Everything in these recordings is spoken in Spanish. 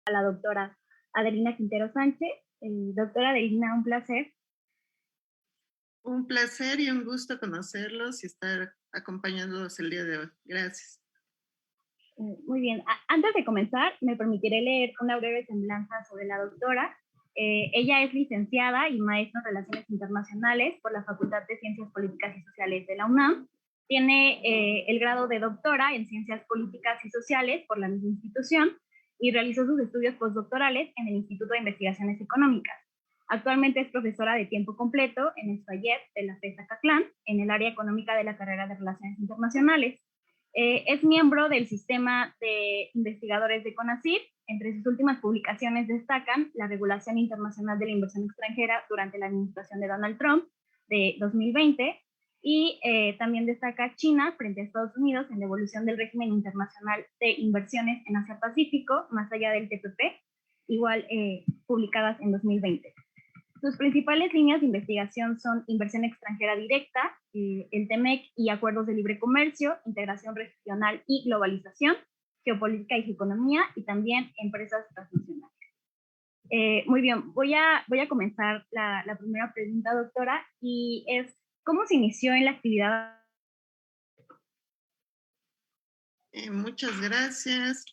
a la doctora Adelina Quintero Sánchez. Doctora Adelina, un placer. Un placer y un gusto conocerlos y estar acompañándolos el día de hoy. Gracias. Muy bien. Antes de comenzar, me permitiré leer una breve semblanza sobre la doctora. Ella es licenciada y maestra en Relaciones Internacionales por la Facultad de Ciencias Políticas y Sociales de la UNAM. Tiene el grado de doctora en Ciencias Políticas y Sociales por la misma institución y realizó sus estudios postdoctorales en el Instituto de Investigaciones Económicas. Actualmente es profesora de tiempo completo en el taller de la FES Acatlán, en el área económica de la carrera de Relaciones Internacionales. Es miembro del sistema de investigadores de CONACYT. Entre sus últimas publicaciones destacan la regulación internacional de la inversión extranjera durante la administración de Donald Trump de 2020 y también destaca China frente a Estados Unidos en la evolución del régimen internacional de inversiones en Asia-Pacífico, más allá del TPP, igual publicadas en 2020. Sus principales líneas de investigación son inversión extranjera directa, el TEMEC y acuerdos de libre comercio, integración regional y globalización, geopolítica y economía, y también empresas transnacionales. Muy bien, voy a comenzar la primera pregunta, doctora, y es, ¿cómo se inició en la actividad? Muchas gracias.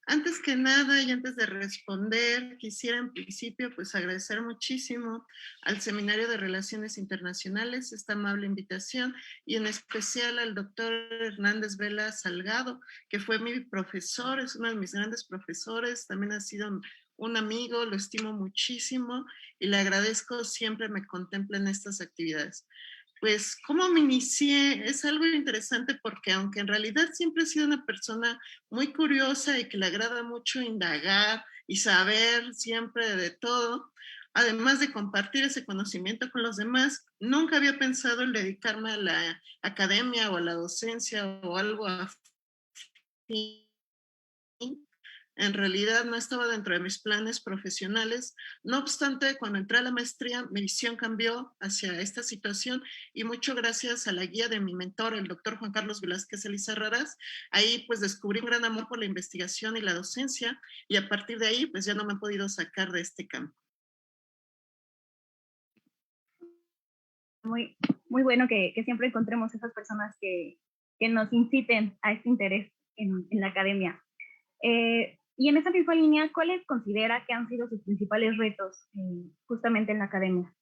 Antes que nada y antes de responder, quisiera en principio pues agradecer muchísimo al Seminario de Relaciones Internacionales esta amable invitación y en especial al doctor Hernández Vela Salgado, que fue mi profesor, es uno de mis grandes profesores, también ha sido un amigo, lo estimo muchísimo y le agradezco siempre me contempla en estas actividades. Pues, ¿cómo me inicié? Es algo interesante porque aunque en realidad siempre he sido una persona muy curiosa y que le agrada mucho indagar y saber siempre de todo, además de compartir ese conocimiento con los demás, nunca había pensado en dedicarme a la academia o a la docencia o algo afín. En realidad no estaba dentro de mis planes profesionales. No obstante, cuando entré a la maestría, mi visión cambió hacia esta situación y mucho gracias a la guía de mi mentor, el doctor Juan Carlos Velázquez Elizarrarás. Ahí pues descubrí un gran amor por la investigación y la docencia y a partir de ahí pues ya no me he podido sacar de este campo. Muy, muy bueno que siempre encontremos esas personas que nos inciten a este interés en la academia. Y en esa misma línea, ¿cuáles considera que han sido sus principales retos justamente en la academia?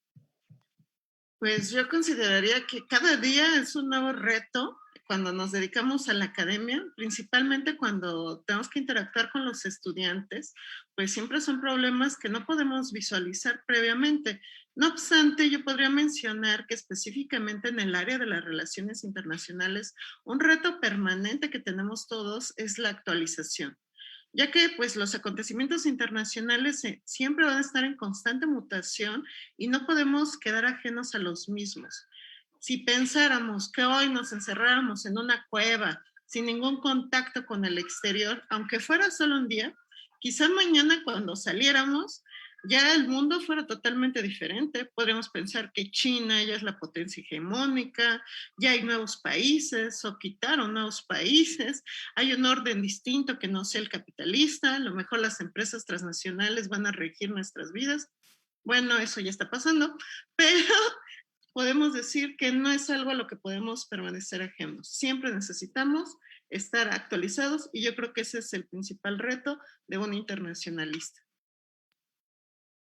Pues yo consideraría que cada día es un nuevo reto cuando nos dedicamos a la academia, principalmente cuando tenemos que interactuar con los estudiantes, pues siempre son problemas que no podemos visualizar previamente. No obstante, yo podría mencionar que específicamente en el área de las relaciones internacionales, un reto permanente que tenemos todos es la actualización, ya que pues los acontecimientos internacionales siempre van a estar en constante mutación y no podemos quedar ajenos a los mismos. Si pensáramos que hoy nos encerráramos en una cueva sin ningún contacto con el exterior, aunque fuera solo un día, quizá mañana cuando saliéramos ya el mundo fuera totalmente diferente. Podríamos pensar que China ya es la potencia hegemónica, ya hay nuevos países o quitaron nuevos países, hay un orden distinto que no sea el capitalista, a lo mejor las empresas transnacionales van a regir nuestras vidas. Bueno, eso ya está pasando, pero podemos decir que no es algo a lo que podemos permanecer ajenos. Siempre necesitamos estar actualizados y yo creo que ese es el principal reto de un internacionalista.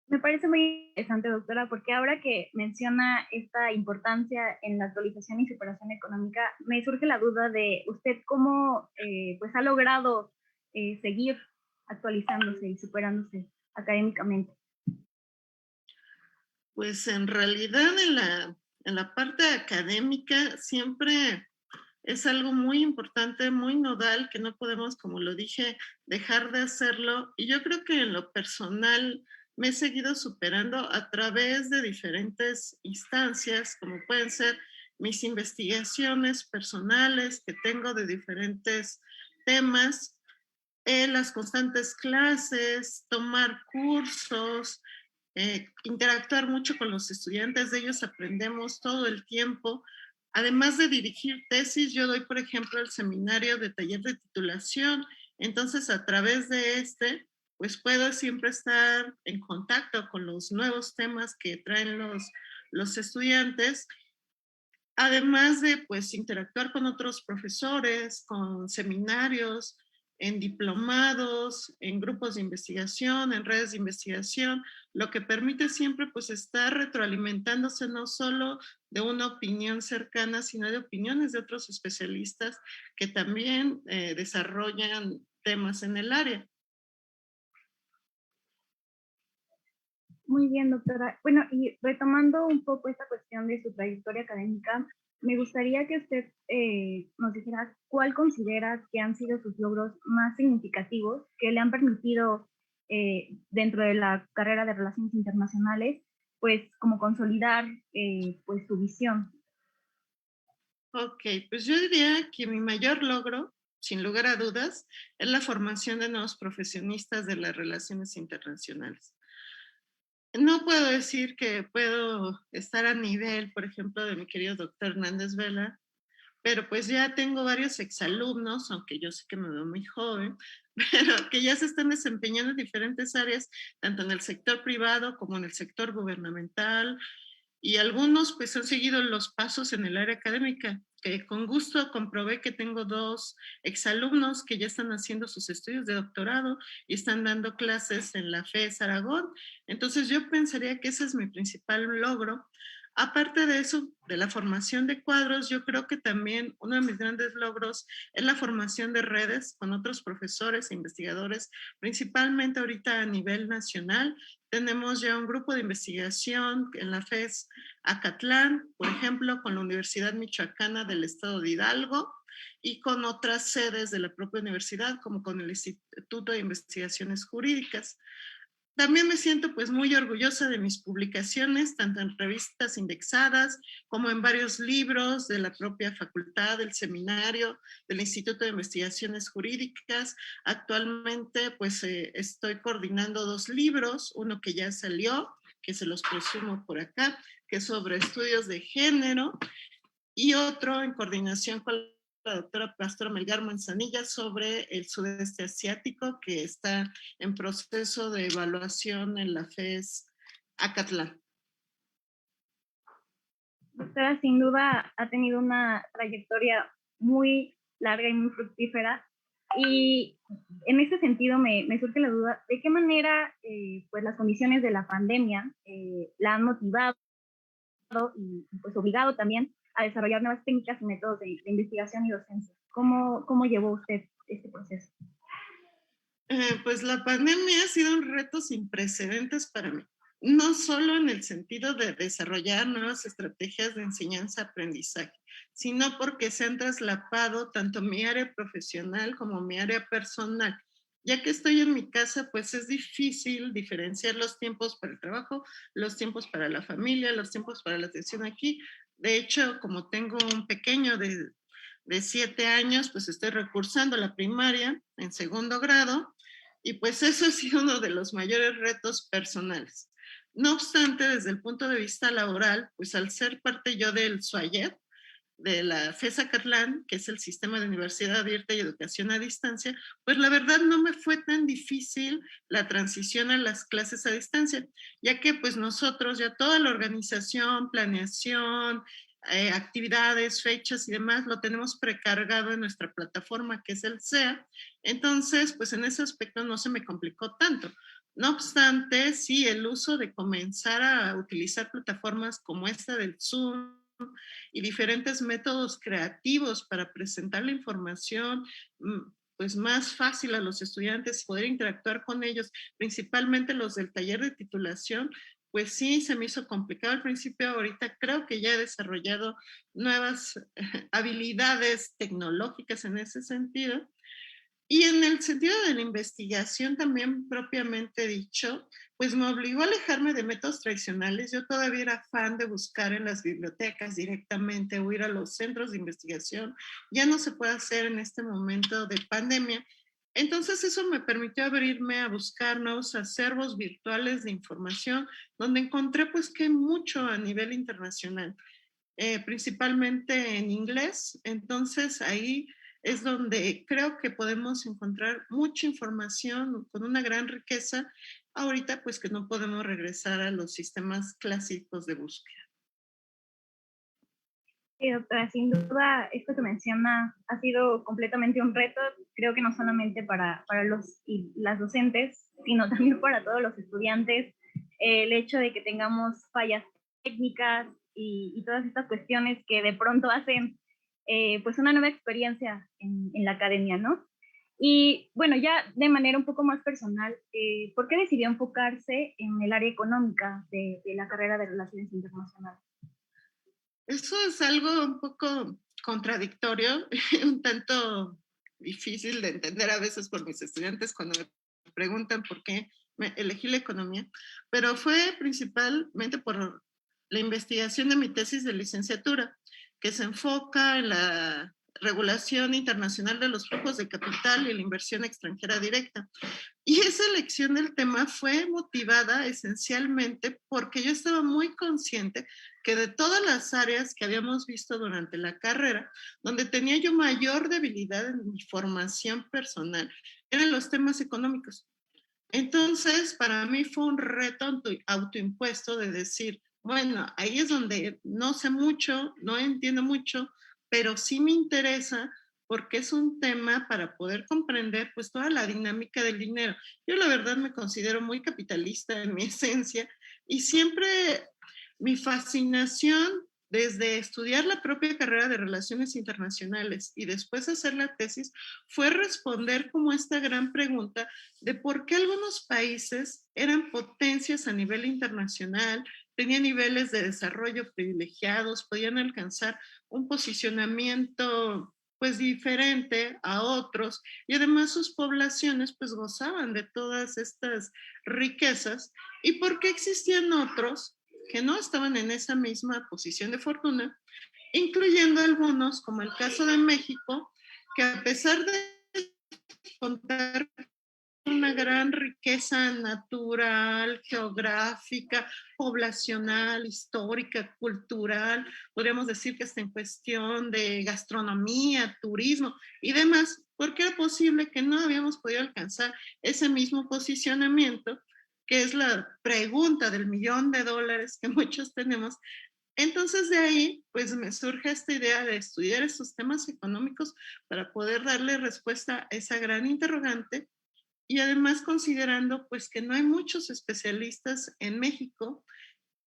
Me parece muy interesante, doctora, porque ahora que menciona esta importancia en la actualización y superación económica, me surge la duda de usted cómo pues ha logrado seguir actualizándose y superándose académicamente. Pues en realidad en la parte académica siempre es algo muy importante, muy nodal, que no podemos, como lo dije, dejar de hacerlo. Y yo creo que en lo personal me he seguido superando a través de diferentes instancias, como pueden ser mis investigaciones personales que tengo de diferentes temas, las constantes clases, tomar cursos, interactuar mucho con los estudiantes, de ellos aprendemos todo el tiempo. Además de dirigir tesis, yo doy, por ejemplo, el seminario de taller de titulación. Entonces, a través de este, pues puedo siempre estar en contacto con los nuevos temas que traen los estudiantes, además de pues interactuar con otros profesores, con seminarios, en diplomados, en grupos de investigación, en redes de investigación, lo que permite siempre pues estar retroalimentándose no solo de una opinión cercana, sino de opiniones de otros especialistas que también desarrollan temas en el área. Muy bien, doctora. Bueno, y retomando un poco esta cuestión de su trayectoria académica, me gustaría que usted nos dijera cuál considera que han sido sus logros más significativos que le han permitido dentro de la carrera de Relaciones Internacionales, pues como consolidar pues su visión. Ok, pues yo diría que mi mayor logro, sin lugar a dudas, es la formación de nuevos profesionistas de las relaciones internacionales. No puedo decir que puedo estar a nivel, por ejemplo, de mi querido doctor Hernández Vela, pero pues ya tengo varios exalumnos, aunque yo sé que me veo muy joven, pero que ya se están desempeñando en diferentes áreas, tanto en el sector privado como en el sector gubernamental, y algunos pues han seguido los pasos en el área académica, que con gusto comprobé que tengo 2 exalumnos que ya están haciendo sus estudios de doctorado y están dando clases en la FES Aragón. Entonces yo pensaría que ese es mi principal logro. Aparte de eso, de la formación de cuadros, yo creo que también uno de mis grandes logros es la formación de redes con otros profesores e investigadores, principalmente ahorita a nivel nacional. Tenemos ya un grupo de investigación en la FES Acatlán, por ejemplo, con la Universidad Michoacana del Estado de Hidalgo y con otras sedes de la propia universidad, como con el Instituto de Investigaciones Jurídicas. También me siento pues muy orgullosa de mis publicaciones, tanto en revistas indexadas como en varios libros de la propia facultad, del seminario, del Instituto de Investigaciones Jurídicas. Actualmente pues estoy coordinando 2 libros, uno que ya salió, que se los presumo por acá, que es sobre estudios de género, y otro en coordinación con la doctora Pastora Melgar Manzanilla sobre el sudeste asiático, que está en proceso de evaluación en la FES Acatlán. Doctora, sin duda ha tenido una trayectoria muy larga y muy fructífera. Y en ese sentido me surge la duda, ¿de qué manera pues las condiciones de la pandemia la han motivado y pues obligado también a desarrollar nuevas técnicas y métodos de investigación y docencia? ¿Cómo llevó usted este proceso? Pues la pandemia ha sido un reto sin precedentes para mí, no solo en el sentido de desarrollar nuevas estrategias de enseñanza-aprendizaje, sino porque se han traslapado tanto mi área profesional como mi área personal. Ya que estoy en mi casa, pues es difícil diferenciar los tiempos para el trabajo, los tiempos para la familia, los tiempos para la atención aquí. De hecho, como tengo un pequeño de 7 años, pues estoy recursando la primaria en segundo grado y pues eso ha sido uno de los mayores retos personales. No obstante, desde el punto de vista laboral, pues al ser parte yo del SUAYED, de la FES Acatlán, que es el Sistema de Universidad Abierta y Educación a Distancia, pues la verdad no me fue tan difícil la transición a las clases a distancia, ya que pues nosotros ya toda la organización, planeación, actividades, fechas y demás, lo tenemos precargado en nuestra plataforma que es el SEA. Entonces, pues en ese aspecto no se me complicó tanto. No obstante, sí, el uso de comenzar a utilizar plataformas como esta del Zoom y diferentes métodos creativos para presentar la información pues más fácil a los estudiantes, poder interactuar con ellos, principalmente los del taller de titulación, pues sí, se me hizo complicado al principio. Ahorita creo que ya he desarrollado nuevas habilidades tecnológicas en ese sentido. Y en el sentido de la investigación también propiamente dicho, pues me obligó a alejarme de métodos tradicionales. Yo todavía era fan de buscar en las bibliotecas directamente o ir a los centros de investigación. Ya no se puede hacer en este momento de pandemia. Entonces eso me permitió abrirme a buscar nuevos acervos virtuales de información, donde encontré pues que hay mucho a nivel internacional, principalmente en inglés. Entonces ahí es donde creo que podemos encontrar mucha información con una gran riqueza, ahorita pues que no podemos regresar a los sistemas clásicos de búsqueda. Sí, doctora, sin duda, esto que menciona ha sido completamente un reto, creo que no solamente para los y las docentes, sino también para todos los estudiantes, el hecho de que tengamos fallas técnicas y todas estas cuestiones que de pronto hacen pues una nueva experiencia en la academia, ¿no? Y bueno, ya de manera un poco más personal, ¿por qué decidió enfocarse en el área económica de la carrera de Relaciones Internacionales? Eso es algo un poco contradictorio, un tanto difícil de entender a veces por mis estudiantes cuando me preguntan por qué elegí la economía, pero fue principalmente por la investigación de mi tesis de licenciatura, que se enfoca en la regulación internacional de los flujos de capital y la inversión extranjera directa. Y esa elección del tema fue motivada esencialmente porque yo estaba muy consciente que de todas las áreas que habíamos visto durante la carrera, donde tenía yo mayor debilidad en mi formación personal, eran los temas económicos. Entonces, para mí fue un reto autoimpuesto de decir, bueno, ahí es donde no sé mucho, no entiendo mucho, pero sí me interesa porque es un tema para poder comprender pues toda la dinámica del dinero. Yo la verdad me considero muy capitalista en mi esencia y siempre mi fascinación desde estudiar la propia carrera de Relaciones Internacionales y después hacer la tesis fue responder como esta gran pregunta de por qué algunos países eran potencias a nivel internacional, tenían niveles de desarrollo privilegiados, podían alcanzar un posicionamiento pues diferente a otros y además sus poblaciones pues gozaban de todas estas riquezas y por qué existían otros que no estaban en esa misma posición de fortuna, incluyendo algunos como el caso de México, que a pesar de contar una gran riqueza natural, geográfica, poblacional, histórica, cultural, podríamos decir que hasta en cuestión de gastronomía, turismo y demás, porque era posible que no habíamos podido alcanzar ese mismo posicionamiento, que es la pregunta del $1.000.000 que muchos tenemos. Entonces de ahí, pues me surge esta idea de estudiar estos temas económicos para poder darle respuesta a esa gran interrogante y además considerando pues que no hay muchos especialistas en México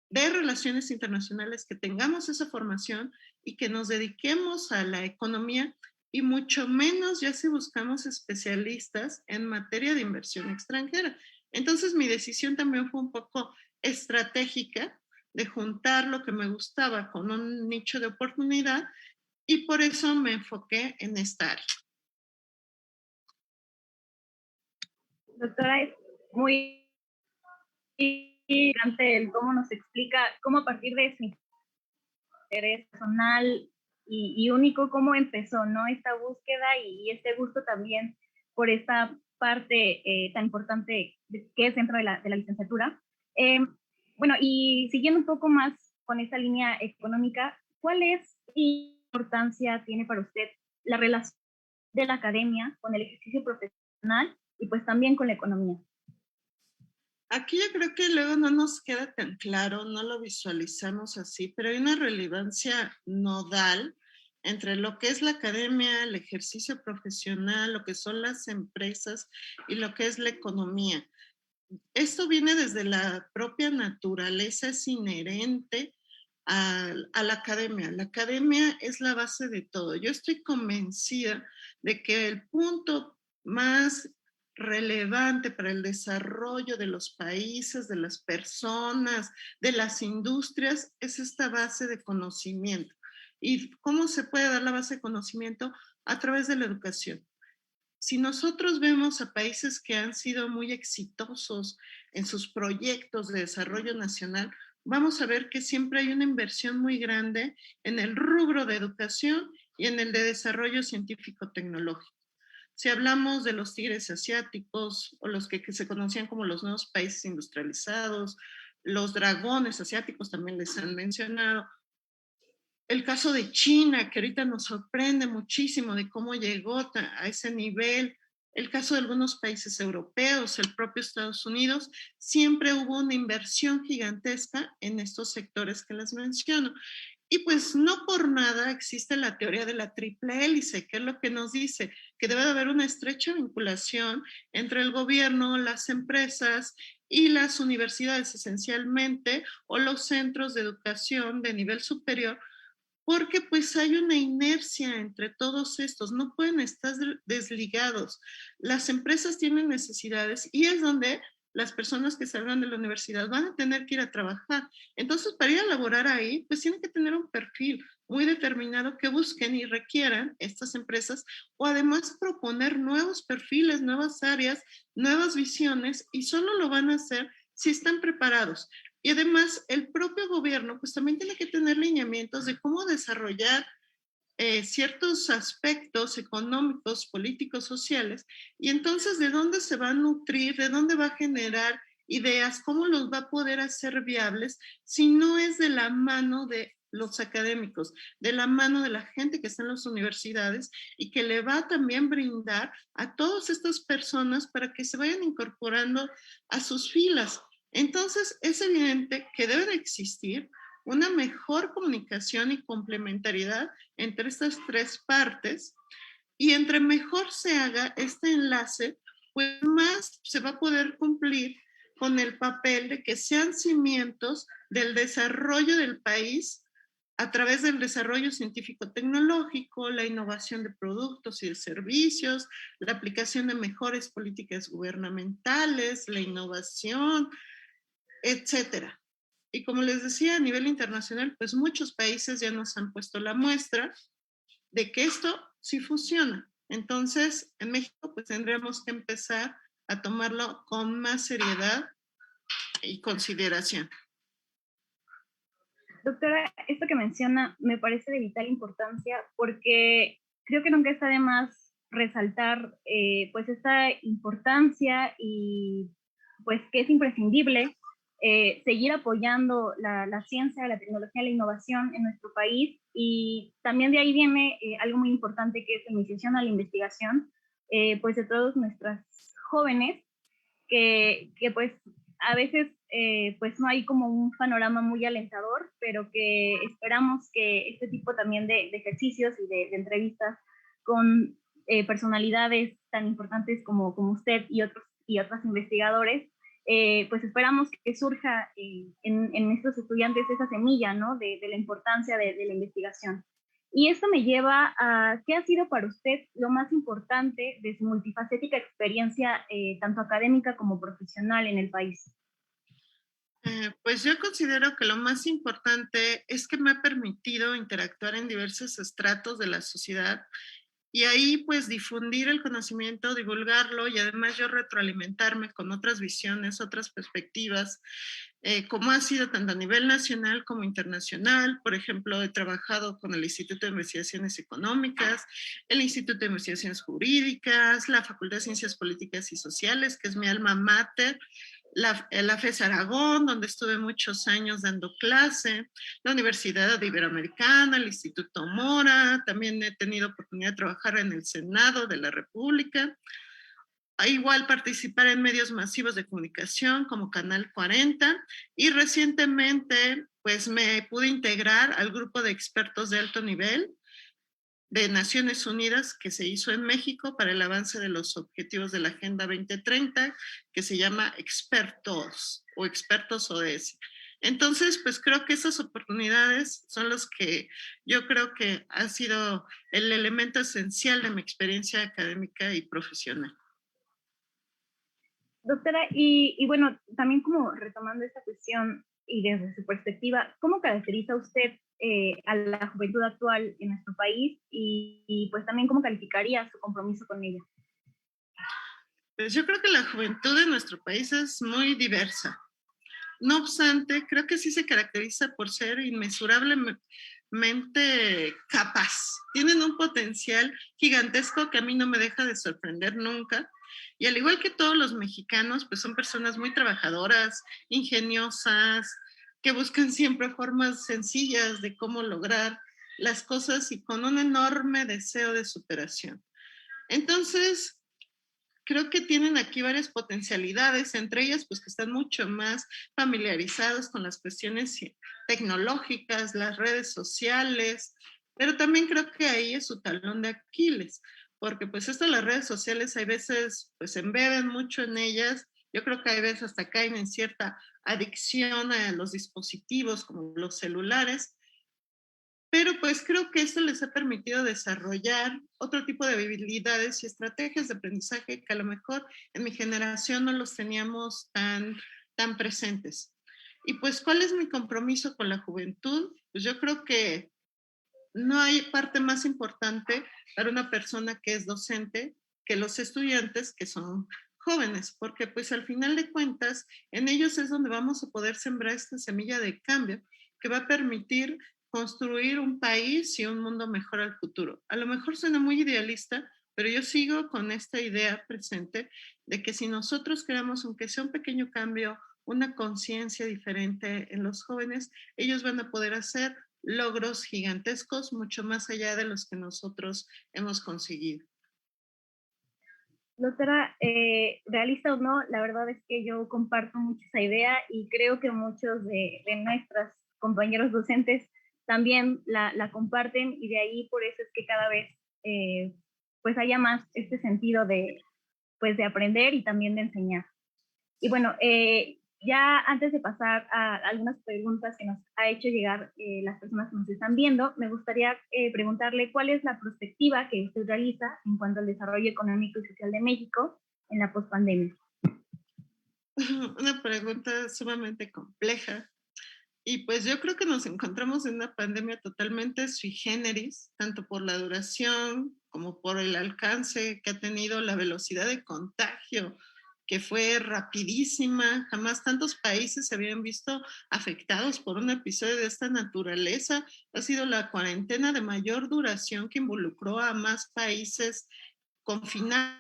de relaciones internacionales que tengamos esa formación y que nos dediquemos a la economía y mucho menos ya si buscamos especialistas en materia de inversión extranjera. Entonces mi decisión también fue un poco estratégica de juntar lo que me gustaba con un nicho de oportunidad y por eso me enfoqué en esta área. Doctora, es muy interesante el cómo nos explica, cómo a partir de su interés personal y único, cómo empezó, ¿no? Esta búsqueda y este gusto también por esta parte tan importante que es dentro de la licenciatura. Bueno, y siguiendo un poco más con esta línea económica, ¿cuál es y importancia tiene para usted la relación de la academia con el ejercicio profesional y pues también con la economía? Aquí yo creo que luego no nos queda tan claro, no lo visualizamos así, pero hay una relevancia nodal entre lo que es la academia, el ejercicio profesional, lo que son las empresas y lo que es la economía. Esto viene desde la propia naturaleza, es inherente a la academia. La academia es la base de todo. Yo estoy convencida de que el punto más relevante para el desarrollo de los países, de las personas, de las industrias, es esta base de conocimiento. ¿Y cómo se puede dar la base de conocimiento? A través de la educación. Si nosotros vemos a países que han sido muy exitosos en sus proyectos de desarrollo nacional, vamos a ver que siempre hay una inversión muy grande en el rubro de educación y en el de desarrollo científico-tecnológico. Si hablamos de los tigres asiáticos o los que se conocían como los nuevos países industrializados, los dragones asiáticos también les han mencionado, el caso de China, que ahorita nos sorprende muchísimo de cómo llegó a ese nivel, el caso de algunos países europeos, el propio Estados Unidos, siempre hubo una inversión gigantesca en estos sectores que les menciono. Y pues no por nada existe la teoría de la triple hélice, que es lo que nos dice que debe de haber una estrecha vinculación entre el gobierno, las empresas y las universidades esencialmente, o los centros de educación de nivel superior, porque pues hay una inercia entre todos estos, no pueden estar desligados. Las empresas tienen necesidades y es donde las personas que salgan de la universidad van a tener que ir a trabajar. Entonces, para ir a laborar ahí, pues tienen que tener un perfil muy determinado que busquen y requieran estas empresas, o además proponer nuevos perfiles, nuevas áreas, nuevas visiones, y solo lo van a hacer si están preparados. Y además, el propio gobierno pues también tiene que tener lineamientos de cómo desarrollar ciertos aspectos económicos, políticos, sociales, y entonces de dónde se va a nutrir, de dónde va a generar ideas, cómo los va a poder hacer viables, si no es de la mano de los académicos, de la mano de la gente que está en las universidades y que le va a también brindar a todas estas personas para que se vayan incorporando a sus filas. Entonces, es evidente que debe de existir una mejor comunicación y complementariedad entre estas tres partes, y entre mejor se haga este enlace, pues más se va a poder cumplir con el papel de que sean cimientos del desarrollo del país a través del desarrollo científico-tecnológico, la innovación de productos y de servicios, la aplicación de mejores políticas gubernamentales, la innovación, etcétera. Y como les decía, a nivel internacional, pues muchos países ya nos han puesto la muestra de que esto sí funciona. Entonces, en México, pues tendríamos que empezar a tomarlo con más seriedad y consideración. Doctora, esto que menciona me parece de vital importancia porque creo que nunca está de más resaltar pues esta importancia y pues que es imprescindible seguir apoyando la ciencia, la tecnología, la innovación en nuestro país, y también de ahí viene algo muy importante que es la iniciación a la investigación pues de todos nuestros jóvenes que pues a veces pues no hay como un panorama muy alentador, pero que esperamos que este tipo también de ejercicios y de entrevistas con personalidades tan importantes como usted y otros investigadores, pues esperamos que surja en estos estudiantes esa semilla, ¿no? De la importancia de la investigación. Y esto me lleva a qué ha sido para usted lo más importante de su multifacética experiencia, tanto académica como profesional en el país. Pues yo considero que lo más importante es que me ha permitido interactuar en diversos estratos de la sociedad, y ahí pues difundir el conocimiento, divulgarlo, y además yo retroalimentarme con otras visiones, otras perspectivas, como ha sido tanto a nivel nacional como internacional. Por ejemplo, he trabajado con el Instituto de Investigaciones Económicas, el Instituto de Investigaciones Jurídicas, la Facultad de Ciencias Políticas y Sociales, que es mi alma mater, la FES Aragón, donde estuve muchos años dando clase, la Universidad Iberoamericana, el Instituto Mora, también he tenido oportunidad de trabajar en el Senado de la República, igual participar en medios masivos de comunicación como Canal 40, y recientemente pues me pude integrar al grupo de expertos de alto nivel de Naciones Unidas que se hizo en México para el avance de los objetivos de la Agenda 2030, que se llama Expertos o Expertos ODS. Entonces, pues creo que esas oportunidades son los que yo creo que ha sido el elemento esencial de mi experiencia académica y profesional. Doctora, y bueno, también como retomando esta cuestión y desde su perspectiva, ¿cómo caracteriza usted a la juventud actual en nuestro país y pues también cómo calificaría su compromiso con ella? Pues yo creo que la juventud de nuestro país es muy diversa. No obstante, creo que sí se caracteriza por ser inmesurablemente capaz. Tienen un potencial gigantesco que a mí no me deja de sorprender nunca. Y al igual que todos los mexicanos, pues son personas muy trabajadoras, ingeniosas, que buscan siempre formas sencillas de cómo lograr las cosas y con un enorme deseo de superación. Entonces, creo que tienen aquí varias potencialidades, entre ellas pues que están mucho más familiarizados con las cuestiones tecnológicas, las redes sociales, pero también creo que ahí es su talón de Aquiles, porque pues esto de las redes sociales hay veces pues se embeben mucho en ellas, yo creo que hay veces hasta caen en cierta adicción a los dispositivos como los celulares, pero pues creo que esto les ha permitido desarrollar otro tipo de habilidades y estrategias de aprendizaje que a lo mejor en mi generación no los teníamos tan presentes. Y pues, ¿cuál es mi compromiso con la juventud? Pues yo creo que no hay parte más importante para una persona que es docente que los estudiantes que son jóvenes, porque pues al final de cuentas en ellos es donde vamos a poder sembrar esta semilla de cambio que va a permitir construir un país y un mundo mejor al futuro. A lo mejor suena muy idealista, pero yo sigo con esta idea presente de que si nosotros creamos, aunque sea un pequeño cambio, una conciencia diferente en los jóvenes, ellos van a poder hacer logros gigantescos, mucho más allá de los que nosotros hemos conseguido. Doctora, realista o no, la verdad es que yo comparto mucho esa idea y creo que muchos de nuestros compañeros docentes también la comparten y de ahí por eso es que cada vez pues haya más este sentido pues de aprender y también de enseñar. Y bueno, ya antes de pasar a algunas preguntas que nos ha hecho llegar las personas que nos están viendo, me gustaría preguntarle cuál es la perspectiva que usted realiza en cuanto al desarrollo económico y social de México en la pospandemia. Una pregunta sumamente compleja. Y pues yo creo que nos encontramos en una pandemia totalmente sui generis, tanto por la duración como por el alcance que ha tenido, la velocidad de contagio, que fue rapidísima. Jamás tantos países se habían visto afectados por un episodio de esta naturaleza. Ha sido la cuarentena de mayor duración que involucró a más países confinados.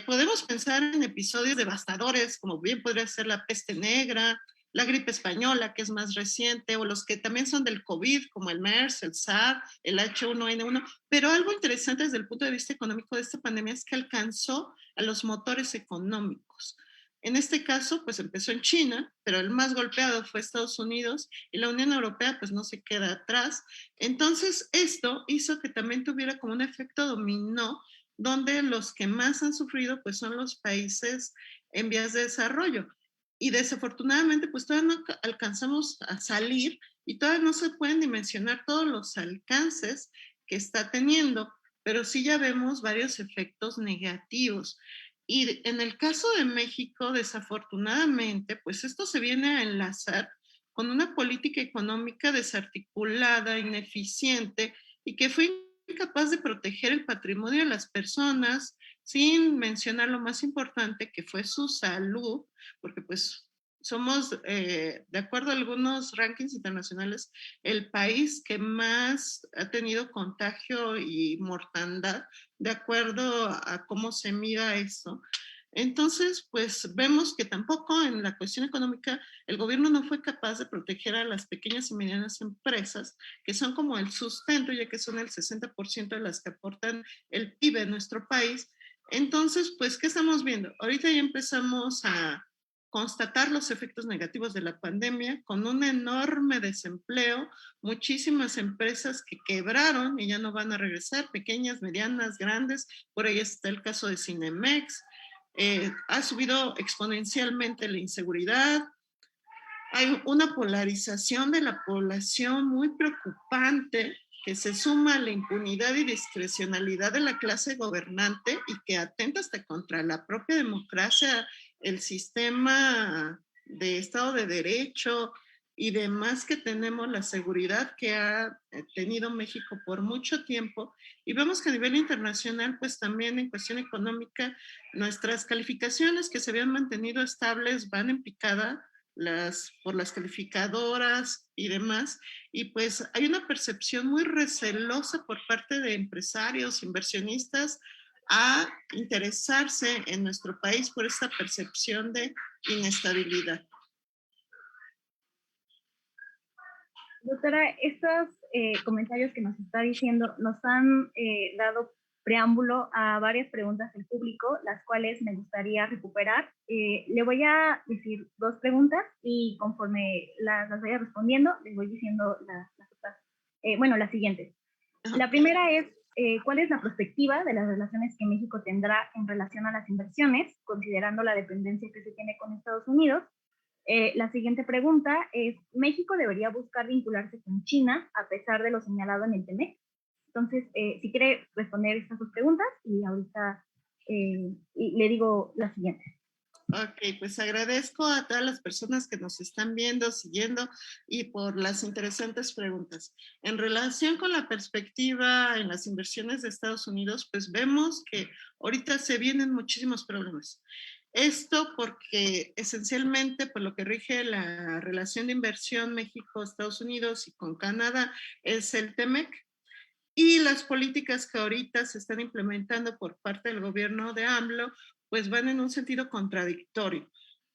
Podemos pensar en episodios devastadores, como bien podría ser la peste negra, la gripe española, que es más reciente, o los que también son del COVID, como el MERS, el SARS, el H1N1. Pero algo interesante desde el punto de vista económico de esta pandemia es que alcanzó a los motores económicos. En este caso, pues empezó en China, pero el más golpeado fue Estados Unidos y la Unión Europea pues no se queda atrás. Entonces, esto hizo que también tuviera como un efecto dominó donde los que más han sufrido pues son los países en vías de desarrollo. Y desafortunadamente pues todavía no alcanzamos a salir y todavía no se pueden dimensionar todos los alcances que está teniendo, pero sí ya vemos varios efectos negativos. Y en el caso de México, desafortunadamente, pues esto se viene a enlazar con una política económica desarticulada, ineficiente y que fue incapaz de proteger el patrimonio de las personas, sin mencionar lo más importante que fue su salud, porque pues somos, de acuerdo a algunos rankings internacionales, el país que más ha tenido contagio y mortandad, de acuerdo a cómo se mida eso. Entonces, pues vemos que tampoco en la cuestión económica el gobierno no fue capaz de proteger a las pequeñas y medianas empresas, que son como el sustento, ya que son el 60% de las que aportan el PIB en nuestro país. Entonces, pues, ¿qué estamos viendo? Ahorita ya empezamos a constatar los efectos negativos de la pandemia con un enorme desempleo, muchísimas empresas que quebraron y ya no van a regresar, pequeñas, medianas, grandes, por ahí está el caso de Cinemex. Ha subido exponencialmente la inseguridad, hay una polarización de la población muy preocupante que se suma a la impunidad y discrecionalidad de la clase gobernante y que atenta hasta contra la propia democracia, el sistema de Estado de Derecho y demás que tenemos, la seguridad que ha tenido México por mucho tiempo. Y vemos que a nivel internacional, pues también en cuestión económica, nuestras calificaciones que se habían mantenido estables van en picada por las calificadoras y demás, y pues hay una percepción muy recelosa por parte de empresarios, inversionistas, a interesarse en nuestro país por esta percepción de inestabilidad. Doctora, estos comentarios que nos está diciendo nos han dado preámbulo a varias preguntas del público, las cuales me gustaría recuperar. Le voy a decir dos preguntas y conforme las vaya respondiendo, les voy diciendo las otras. Bueno, las siguientes. La primera es, ¿cuál es la perspectiva de las relaciones que México tendrá en relación a las inversiones, considerando la dependencia que se tiene con Estados Unidos? La siguiente pregunta es, ¿México debería buscar vincularse con China a pesar de lo señalado en el TEMEC? Entonces, si quiere responder estas dos preguntas y ahorita le digo la siguiente. Ok, pues agradezco a todas las personas que nos están viendo, siguiendo y por las interesantes preguntas. En relación con la perspectiva en las inversiones de Estados Unidos, pues vemos que ahorita se vienen muchísimos problemas. Esto porque esencialmente por lo que rige la relación de inversión México-Estados Unidos y con Canadá es el TEMEC, y las políticas que ahorita se están implementando por parte del gobierno de AMLO, pues van en un sentido contradictorio.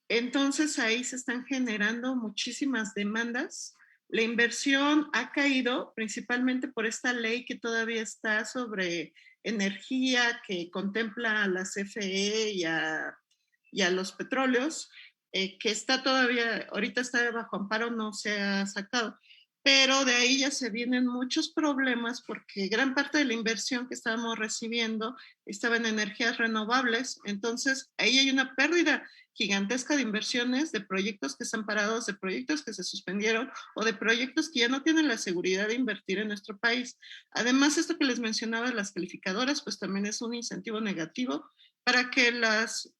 Entonces ahí se están generando muchísimas demandas. La inversión ha caído principalmente por esta ley que todavía está sobre energía, que contempla a la CFE y a los petróleos, que está todavía, ahorita está bajo amparo, no se ha sacado. Pero de ahí ya se vienen muchos problemas porque gran parte de la inversión que estábamos recibiendo estaba en energías renovables, entonces ahí hay una pérdida gigantesca de inversiones, de proyectos que están parados, de proyectos que se suspendieron o de proyectos que ya no tienen la seguridad de invertir en nuestro país. Además, esto que les mencionaba, las calificadoras, pues también es un incentivo negativo para que las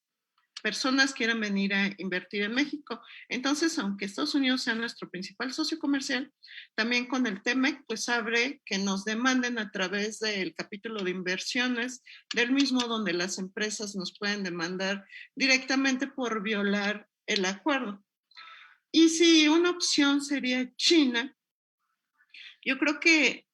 personas quieran venir a invertir en México. Entonces, aunque Estados Unidos sea nuestro principal socio comercial, también con el TEMEC, pues abre que nos demanden a través del capítulo de inversiones, del mismo donde las empresas nos pueden demandar directamente por violar el acuerdo. Y si una opción sería China, yo creo que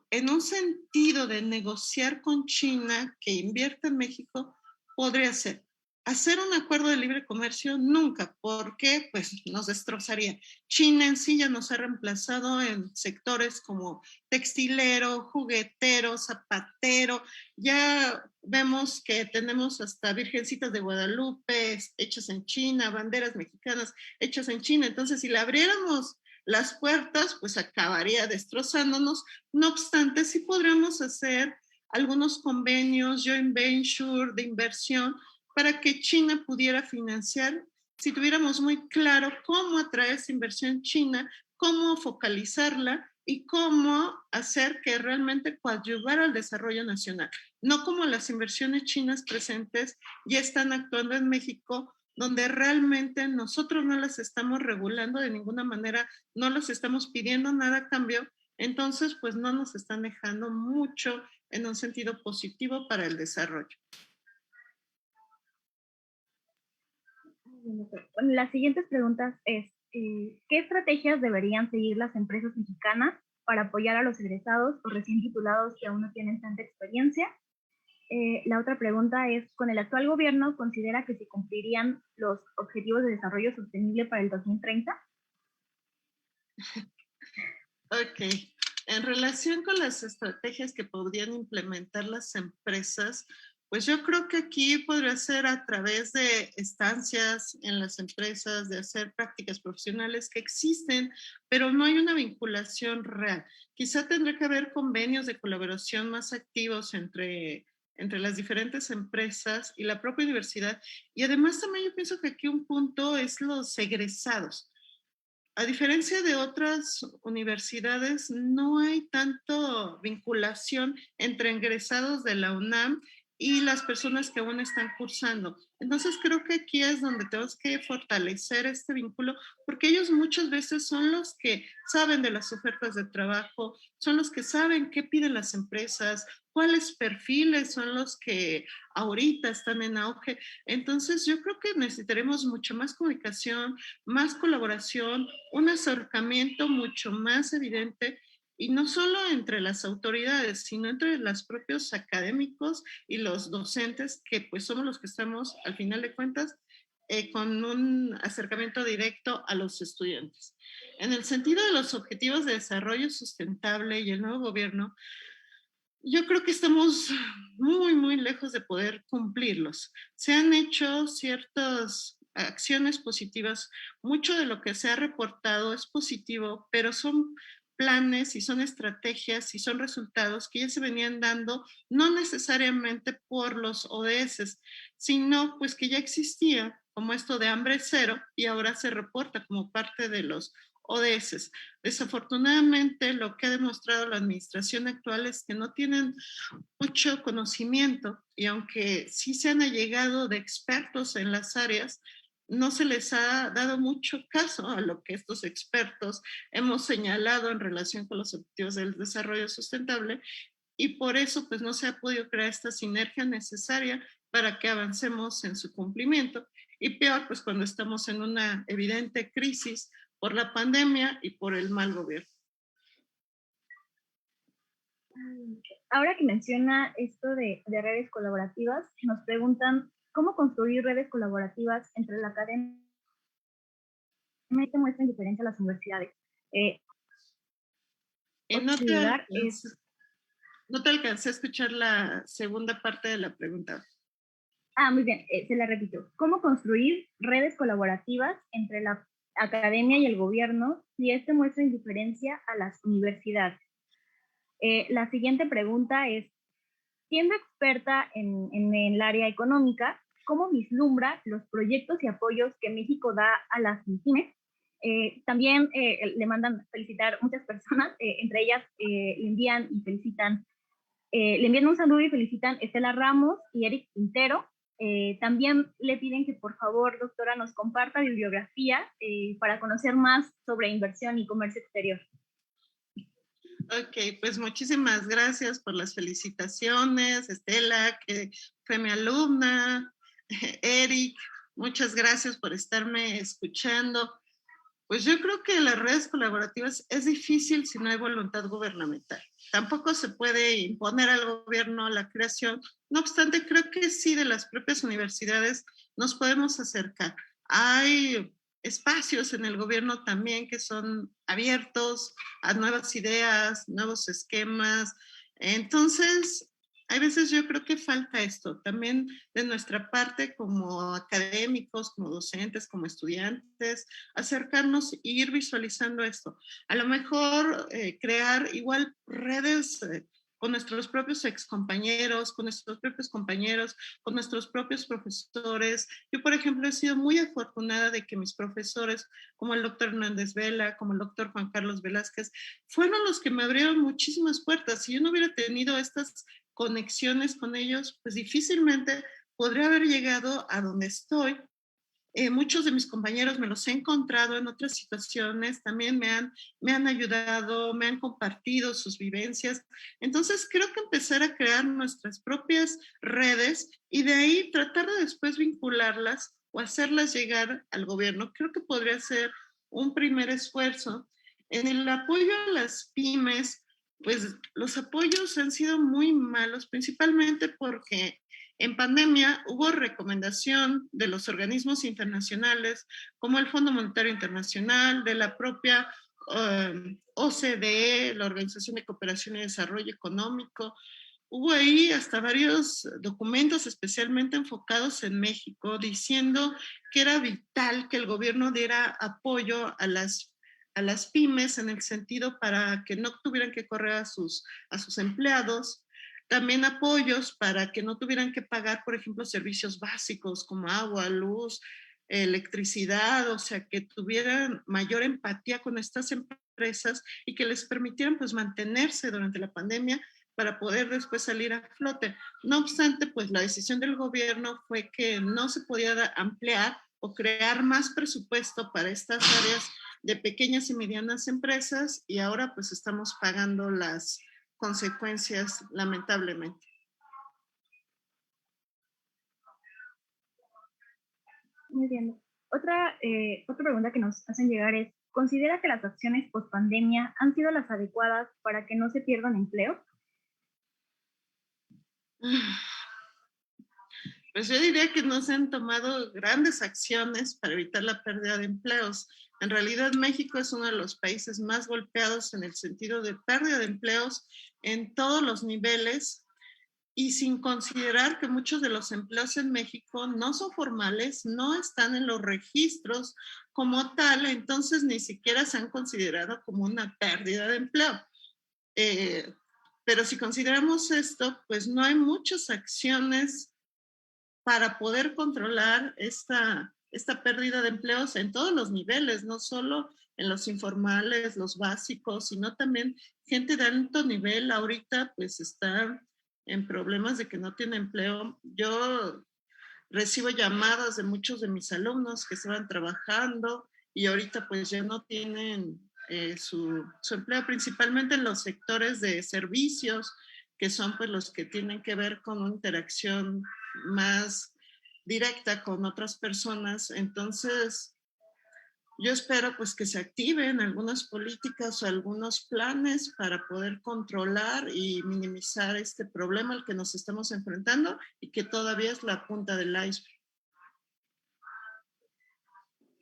en un sentido de negociar con China que invierta en México, podría ser. Hacer un acuerdo de libre comercio nunca, porque pues nos destrozaría. China en sí ya nos ha reemplazado en sectores como textilero, juguetero, zapatero. Ya vemos que tenemos hasta virgencitas de Guadalupe hechas en China, banderas mexicanas hechas en China. Entonces, si le abriéramos las puertas, pues acabaría destrozándonos. No obstante, sí podríamos hacer algunos convenios, joint venture de inversión para que China pudiera financiar, si tuviéramos muy claro cómo atraer esa inversión china, cómo focalizarla y cómo hacer que realmente coadyuvara al desarrollo nacional. No como las inversiones chinas presentes ya están actuando en México, donde realmente nosotros no las estamos regulando de ninguna manera, no les estamos pidiendo nada a cambio, entonces pues no nos están dejando mucho en un sentido positivo para el desarrollo. Bueno, las siguientes preguntas es, ¿qué estrategias deberían seguir las empresas mexicanas para apoyar a los egresados o recién titulados que aún no tienen tanta experiencia? La otra pregunta es, ¿con el actual gobierno considera que se cumplirían los objetivos de desarrollo sostenible para el 2030? Ok. En relación con las estrategias que podrían implementar las empresas, pues yo creo que aquí podría ser a través de estancias en las empresas, de hacer prácticas profesionales que existen, pero no hay una vinculación real. Quizá tendría que haber convenios de colaboración más activos entre las diferentes empresas y la propia universidad. Y además también yo pienso que aquí un punto es los egresados. A diferencia de otras universidades, no hay tanto vinculación entre egresados de la UNAM y las personas que aún están cursando. Entonces creo que aquí es donde tenemos que fortalecer este vínculo, porque ellos muchas veces son los que saben de las ofertas de trabajo, son los que saben qué piden las empresas, cuáles perfiles son los que ahorita están en auge. Entonces yo creo que necesitaremos mucho más comunicación, más colaboración, un acercamiento mucho más evidente y no solo entre las autoridades, sino entre los propios académicos y los docentes, que pues somos los que estamos, al final de cuentas, con un acercamiento directo a los estudiantes. En el sentido de los objetivos de desarrollo sustentable y el nuevo gobierno, yo creo que estamos muy, muy lejos de poder cumplirlos. Se han hecho ciertas acciones positivas. Mucho de lo que se ha reportado es positivo, pero son planes y son estrategias y son resultados que ya se venían dando, no necesariamente por los ODS, sino pues que ya existía, como esto de hambre cero, y ahora se reporta como parte de los ODS. Desafortunadamente, lo que ha demostrado la administración actual es que no tienen mucho conocimiento y aunque sí se han allegado de expertos en las áreas, no se les ha dado mucho caso a lo que estos expertos hemos señalado en relación con los objetivos del desarrollo sustentable y por eso pues no se ha podido crear esta sinergia necesaria para que avancemos en su cumplimiento y peor pues cuando estamos en una evidente crisis por la pandemia y por el mal gobierno. Ahora que menciona esto de redes colaborativas, nos preguntan cómo construir redes colaborativas entre la academia y muestran diferencia a las universidades. No te alcancé a escuchar la segunda parte de la pregunta. Muy bien, se la repito. ¿Cómo construir redes colaborativas entre la academia y el gobierno si este muestra indiferencia a las universidades? La siguiente pregunta es, siendo experta en el área económica, ¿cómo vislumbra los proyectos y apoyos que México da a las MIPYMES? También le mandan felicitar muchas personas, entre ellas le envían y felicitan, le envían un saludo y felicitan Estela Ramos y Eric Quintero. También le piden que por favor, doctora, nos comparta bibliografía para conocer más sobre inversión y comercio exterior. Ok, pues muchísimas gracias por las felicitaciones, Estela, que fue mi alumna, Eric, muchas gracias por estarme escuchando. Pues yo creo que las redes colaborativas es difícil si no hay voluntad gubernamental. Tampoco se puede imponer al gobierno la creación. No obstante, creo que sí de las propias universidades nos podemos acercar. Hay espacios en el gobierno también que son abiertos a nuevas ideas, nuevos esquemas. Entonces, hay veces yo creo que falta esto, también de nuestra parte como académicos, como docentes, como estudiantes, acercarnos e ir visualizando esto. A lo mejor crear igual redes con nuestros propios excompañeros, con nuestros propios compañeros, con nuestros propios profesores. Yo, por ejemplo, he sido muy afortunada de que mis profesores, como el doctor Hernández Vela, como el doctor Juan Carlos Velázquez, fueron los que me abrieron muchísimas puertas. Si yo no hubiera tenido estas conexiones con ellos, pues difícilmente podría haber llegado a donde estoy. Muchos de mis compañeros me los he encontrado en otras situaciones, también me han ayudado, me han compartido sus vivencias. Entonces creo que empezar a crear nuestras propias redes y de ahí tratar de después vincularlas o hacerlas llegar al gobierno, creo que podría ser un primer esfuerzo. En el apoyo a las pymes, pues los apoyos han sido muy malos, principalmente porque en pandemia hubo recomendación de los organismos internacionales como el Fondo Monetario Internacional, de la propia OCDE, la Organización de Cooperación y Desarrollo Económico. Hubo ahí hasta varios documentos especialmente enfocados en México diciendo que era vital que el gobierno diera apoyo a las pymes en el sentido para que no tuvieran que correr a sus empleados. También apoyos para que no tuvieran que pagar, por ejemplo, servicios básicos como agua, luz, electricidad, o sea, que tuvieran mayor empatía con estas empresas y que les permitieran pues mantenerse durante la pandemia para poder después salir a flote. No obstante, pues la decisión del gobierno fue que no se podía ampliar o crear más presupuesto para estas áreas de pequeñas y medianas empresas y ahora pues estamos pagando las consecuencias, lamentablemente. Muy bien. Otra pregunta que nos hacen llegar es, ¿considera que las acciones post-pandemia han sido las adecuadas para que no se pierdan empleos? Pues yo diría que no se han tomado grandes acciones para evitar la pérdida de empleos. En realidad, México es uno de los países más golpeados en el sentido de pérdida de empleos en todos los niveles y sin considerar que muchos de los empleos en México no son formales, no están en los registros como tal, entonces ni siquiera se han considerado como una pérdida de empleo. Pero si consideramos esto, pues no hay muchas acciones para poder controlar esta pérdida de empleos en todos los niveles, no solo en los informales, los básicos, sino también gente de alto nivel ahorita pues está en problemas de que no tiene empleo. Yo recibo llamadas de muchos de mis alumnos que estaban trabajando y ahorita pues ya no tienen su empleo, principalmente en los sectores de servicios, que son pues los que tienen que ver con una interacción más directa con otras personas. Entonces, yo espero pues que se activen algunas políticas o algunos planes para poder controlar y minimizar este problema al que nos estamos enfrentando y que todavía es la punta del iceberg.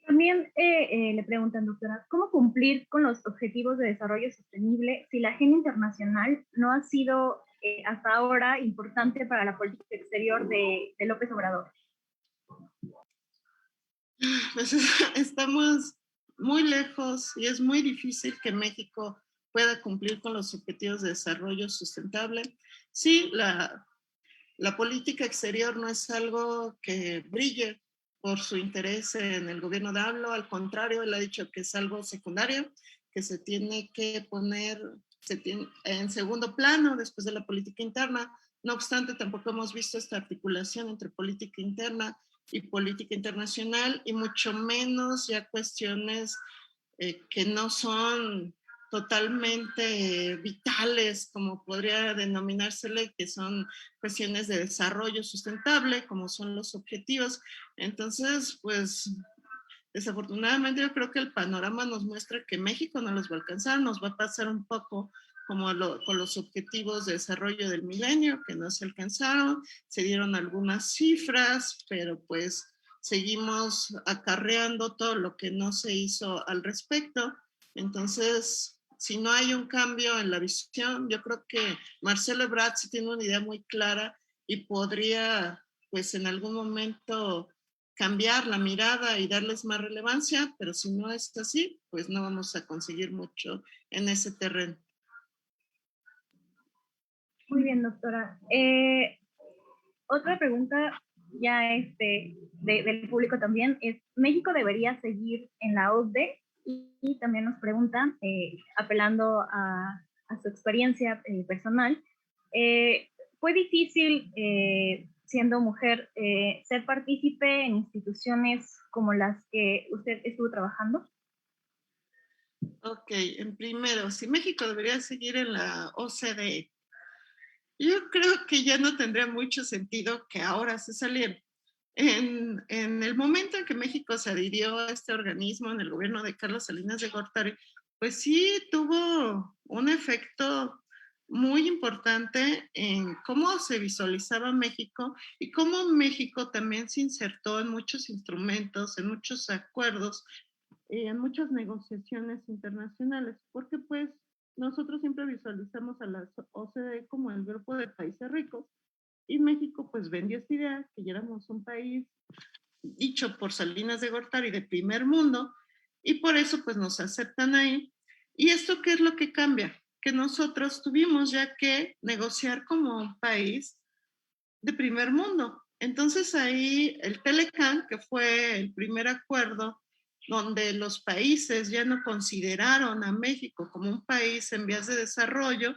También le preguntan, doctora, ¿cómo cumplir con los objetivos de desarrollo sostenible si la agenda internacional no ha sido hasta ahora importante para la política exterior de López Obrador? Pues estamos muy lejos y es muy difícil que México pueda cumplir con los objetivos de desarrollo sustentable. Sí, la política exterior no es algo que brille por su interés en el gobierno de AMLO, al contrario, él ha dicho que es algo secundario, que se tiene que poner en segundo plano después de la política interna. No obstante, tampoco hemos visto esta articulación entre política interna y política internacional, y mucho menos ya cuestiones que no son totalmente vitales, como podría denominársele, que son cuestiones de desarrollo sustentable, como son los objetivos. Entonces, pues desafortunadamente yo creo que el panorama nos muestra que México no los va a alcanzar, nos va a pasar un poco como con los objetivos de desarrollo del milenio, que no se alcanzaron, se dieron algunas cifras, pero pues seguimos acarreando todo lo que no se hizo al respecto. Entonces, si no hay un cambio en la visión, yo creo que Marcelo Ebrard sí tiene una idea muy clara y podría, pues en algún momento, cambiar la mirada y darles más relevancia, pero si no es así, pues no vamos a conseguir mucho en ese terreno. Muy bien, doctora. Otra pregunta ya del público también es, ¿México debería seguir en la OCDE? Y también nos preguntan, apelando a su experiencia personal, ¿fue difícil, siendo mujer, ser partícipe en instituciones como las que usted estuvo trabajando? Ok, en primero, si México debería seguir en la OCDE, yo creo que ya no tendría mucho sentido que ahora se saliera. En el momento en que México se adhirió a este organismo en el gobierno de Carlos Salinas de Gortari, pues sí tuvo un efecto muy importante en cómo se visualizaba México y cómo México también se insertó en muchos instrumentos, en muchos acuerdos, en muchas negociaciones internacionales, porque pues nosotros siempre visualizamos a la OCDE como el grupo de países ricos y México pues vendió esta idea que ya éramos un país dicho por Salinas de Gortari de primer mundo y por eso pues nos aceptan ahí. ¿Y esto qué es lo que cambia? Que nosotros tuvimos ya que negociar como un país de primer mundo. Entonces ahí el Telecán, que fue el primer acuerdo donde los países ya no consideraron a México como un país en vías de desarrollo,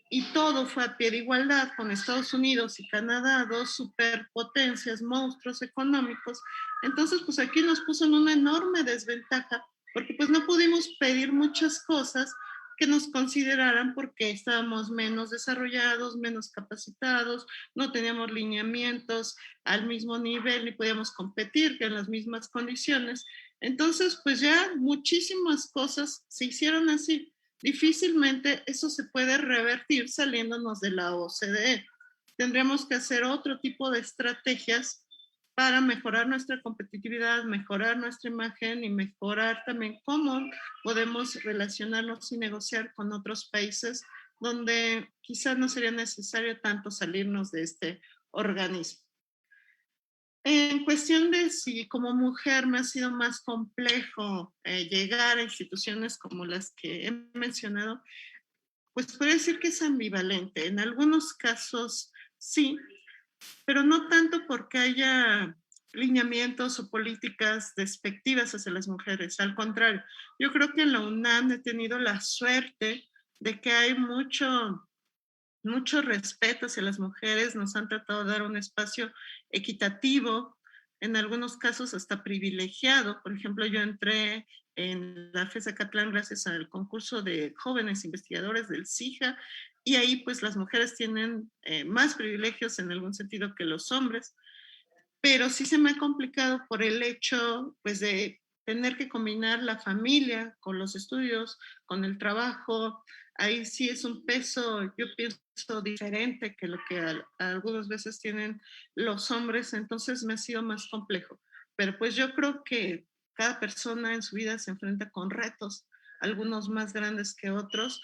y todo fue a pie de igualdad con Estados Unidos y Canadá, dos superpotencias, monstruos económicos. Entonces, pues aquí nos puso en una enorme desventaja porque pues no pudimos pedir muchas cosas que nos consideraran porque estábamos menos desarrollados, menos capacitados, no teníamos lineamientos al mismo nivel ni podíamos competir en las mismas condiciones. Entonces, pues ya muchísimas cosas se hicieron así. Difícilmente eso se puede revertir saliéndonos de la OCDE. tendríamos que hacer otro tipo de estrategias para mejorar nuestra competitividad, mejorar nuestra imagen y mejorar también cómo podemos relacionarnos y negociar con otros países donde quizás no sería necesario tanto salirnos de este organismo. En cuestión de si como mujer me ha sido más complejo llegar a instituciones como las que he mencionado, pues podría decir que es ambivalente. En algunos casos sí, pero no tanto porque haya lineamientos o políticas despectivas hacia las mujeres. Al contrario, yo creo que en la UNAM he tenido la suerte de que hay mucho respeto hacia las mujeres, nos han tratado de dar un espacio equitativo, en algunos casos hasta privilegiado. Por ejemplo, yo entré en la FES Acatlán gracias al concurso de jóvenes investigadores del CIJA, y ahí pues las mujeres tienen más privilegios en algún sentido que los hombres, pero sí se me ha complicado por el hecho pues de tener que combinar la familia con los estudios, con el trabajo. Ahí sí es un peso, yo pienso, diferente que lo que algunas veces tienen los hombres, entonces me ha sido más complejo. Pero pues yo creo que cada persona en su vida se enfrenta con retos, algunos más grandes que otros,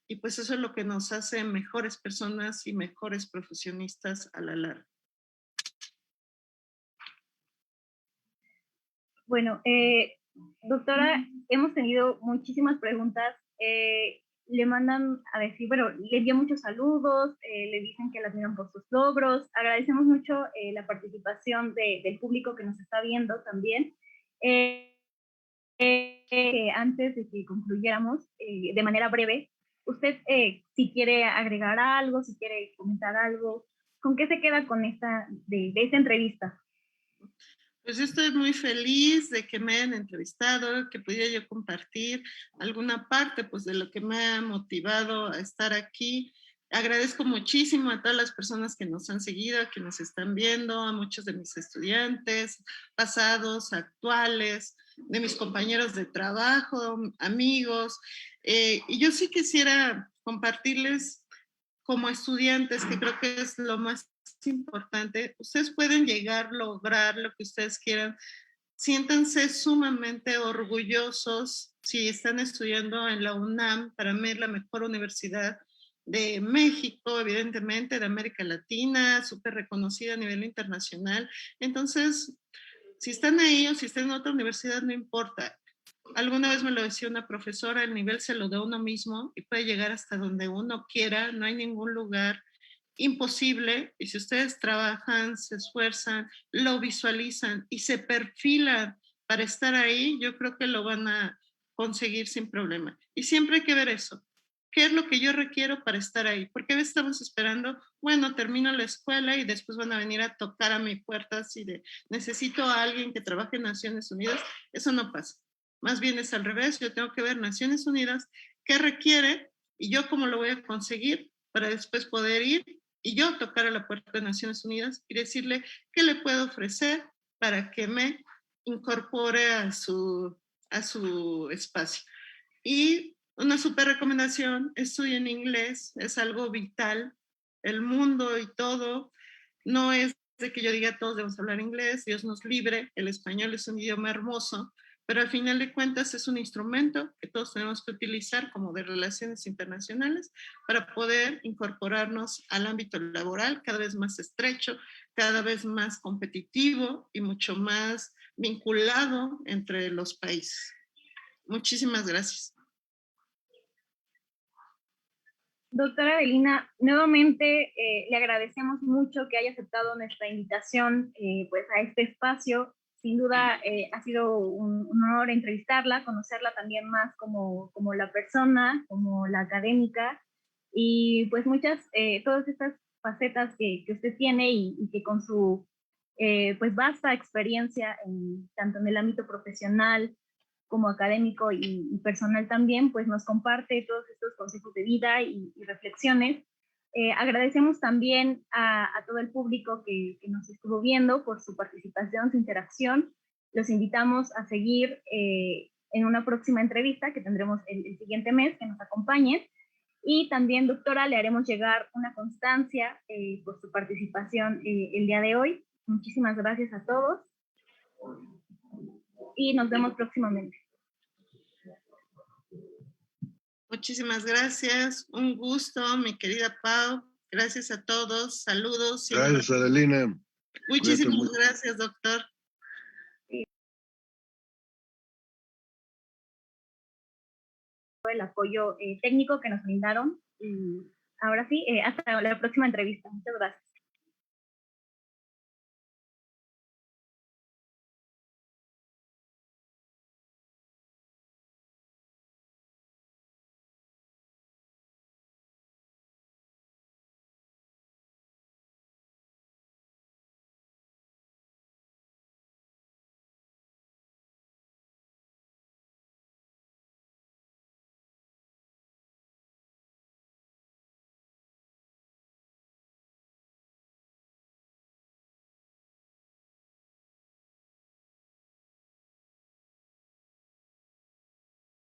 y pues eso es lo que nos hace mejores personas y mejores profesionistas a la larga. Bueno, doctora, hemos tenido muchísimas preguntas. Le mandan a decir, bueno, le envían muchos saludos, le dicen que la admiran por sus logros. Agradecemos mucho la participación del público que nos está viendo también. Antes de que concluyéramos, de manera breve, usted si quiere agregar algo, si quiere comentar algo, ¿con qué se queda con esta entrevista? Pues yo estoy muy feliz de que me hayan entrevistado, que pudiera yo compartir alguna parte pues de lo que me ha motivado a estar aquí. Agradezco muchísimo a todas las personas que nos han seguido, que nos están viendo, a muchos de mis estudiantes, pasados, actuales, de mis compañeros de trabajo, amigos. Y yo sí quisiera compartirles como estudiantes, que creo que es lo más importante. Ustedes pueden llegar, lograr lo que ustedes quieran. Siéntanse sumamente orgullosos si están estudiando en la UNAM. Para mí es la mejor universidad de México, evidentemente, de América Latina, súper reconocida a nivel internacional. Entonces, si están ahí o si están en otra universidad, no importa. Alguna vez me lo decía una profesora, el nivel se lo da uno mismo y puede llegar hasta donde uno quiera, no hay ningún lugar imposible, y si ustedes trabajan, se esfuerzan, lo visualizan y se perfilan para estar ahí, yo creo que lo van a conseguir sin problema. Y siempre hay que ver eso. ¿Qué es lo que yo requiero para estar ahí? Porque a veces estamos esperando, bueno, termino la escuela y después van a venir a tocar a mi puerta así de, necesito a alguien que trabaje en Naciones Unidas. Eso no pasa. Más bien es al revés, yo tengo que ver Naciones Unidas qué requiere y yo cómo lo voy a conseguir para después poder ir y yo tocar a la puerta de Naciones Unidas y decirle qué le puedo ofrecer para que me incorpore a su espacio. Y una súper recomendación, estudien inglés, es algo vital. El mundo y todo no es de que yo diga todos debemos hablar inglés, Dios nos libre, el español es un idioma hermoso, pero al final de cuentas es un instrumento que todos tenemos que utilizar como de relaciones internacionales para poder incorporarnos al ámbito laboral cada vez más estrecho, cada vez más competitivo y mucho más vinculado entre los países. Muchísimas gracias. Doctora Adelina, nuevamente le agradecemos mucho que haya aceptado nuestra invitación pues a este espacio. Sin duda ha sido un honor entrevistarla, conocerla también más como la persona, como la académica, y pues todas estas facetas que usted tiene y que con su pues vasta experiencia tanto en el ámbito profesional como académico y personal también, pues nos comparte todos estos consejos de vida y reflexiones. Agradecemos también a todo el público que nos estuvo viendo por su participación, su interacción. Los invitamos a seguir en una próxima entrevista que tendremos el siguiente mes, que nos acompañen. Y también, doctora, le haremos llegar una constancia por su participación el día de hoy. Muchísimas gracias a todos y nos vemos próximamente. Muchísimas gracias. Un gusto, mi querida Pau. Gracias a todos. Saludos. Gracias, Adelina. Muchísimas gracias, doctor. El apoyo técnico que nos brindaron. Y ahora sí, hasta la próxima entrevista. Muchas gracias.